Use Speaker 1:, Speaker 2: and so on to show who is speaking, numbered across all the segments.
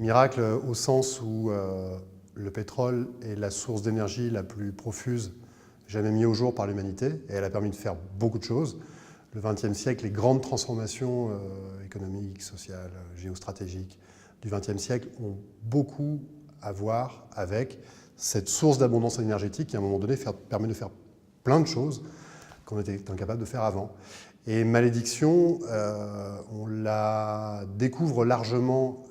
Speaker 1: miracle au sens où le pétrole est la source d'énergie la plus profuse jamais mise au jour par l'humanité, et elle a permis de faire beaucoup de choses. Le XXe siècle, les grandes transformations économiques, sociales, géostratégiques du XXe siècle ont beaucoup à voir avec cette source d'abondance énergétique qui, à un moment donné, permet de faire plein de choses qu'on était incapable de faire avant. Et Malédiction, on la découvre largement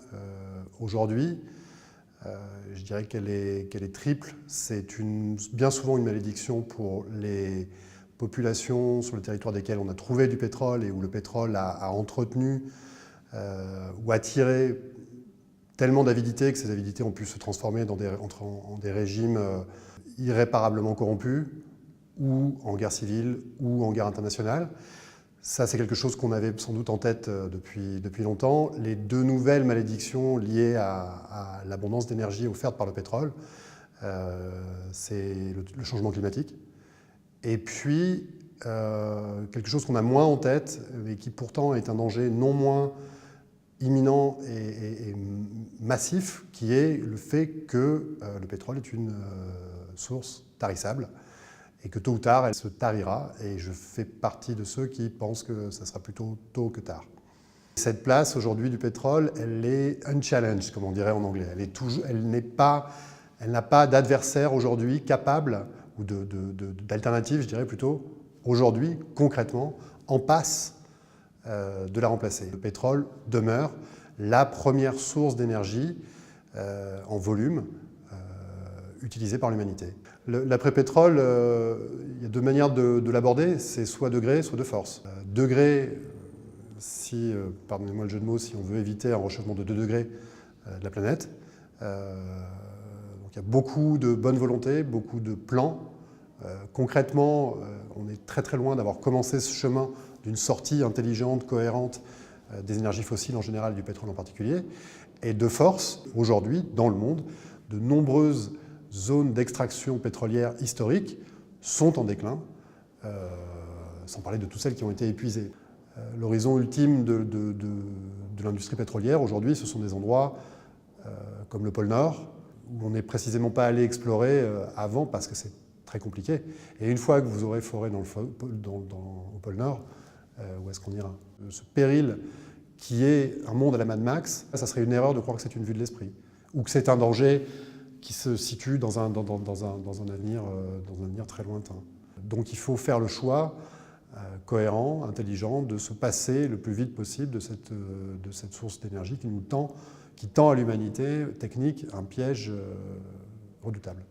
Speaker 1: aujourd'hui. Je dirais qu'elle est triple. C'est bien souvent une malédiction pour les populations sur le territoire desquelles on a trouvé du pétrole et où le pétrole a entretenu ou attiré tellement d'avidités que ces avidités ont pu se transformer en des régimes irréparablement corrompus, ou en guerre civile, ou en guerre internationale. Ça, c'est quelque chose qu'on avait sans doute en tête depuis longtemps. Les deux nouvelles malédictions liées à l'abondance d'énergie offerte par le pétrole, c'est le changement climatique. Et puis, quelque chose qu'on a moins en tête, mais qui pourtant est un danger non moins imminent et massif, qui est le fait que le pétrole est une source tarissable et que tôt ou tard, elle se tarira. Et je fais partie de ceux qui pensent que ça sera plutôt tôt que tard. Cette place aujourd'hui du pétrole, elle est unchallenged, comme on dirait en anglais. Elle n'a pas d'adversaire aujourd'hui capable, ou d'alternative, je dirais plutôt, aujourd'hui, concrètement, en passe de la remplacer. Le pétrole demeure la première source d'énergie en volume utilisée par l'humanité. L'après-pétrole, il y a deux manières de l'aborder, c'est soit de gré, soit de force. Degré, si, pardonnez-moi le jeu de mots, si on veut éviter un réchauffement de 2 degrés de la planète. Donc il y a beaucoup de bonne volonté, beaucoup de plans. Concrètement, on est très loin d'avoir commencé ce chemin d'une sortie intelligente, cohérente des énergies fossiles en général, du pétrole en particulier. Et de force, aujourd'hui, dans le monde, de nombreuses zones d'extraction pétrolière historiques sont en déclin, sans parler de toutes celles qui ont été épuisées. L'horizon ultime de l'industrie pétrolière, aujourd'hui, ce sont des endroits comme le pôle Nord, où on n'est précisément pas allé explorer avant parce que c'est très compliqué. Et une fois que vous aurez foré au pôle Nord, où est-ce qu'on ira? Ce péril qui est un monde à la Mad Max, ça serait une erreur de croire que c'est une vue de l'esprit, ou que c'est un danger qui se situe dans un avenir très lointain. Donc il faut faire le choix cohérent, intelligent, de se passer le plus vite possible de cette source d'énergie qui tend à l'humanité technique un piège redoutable.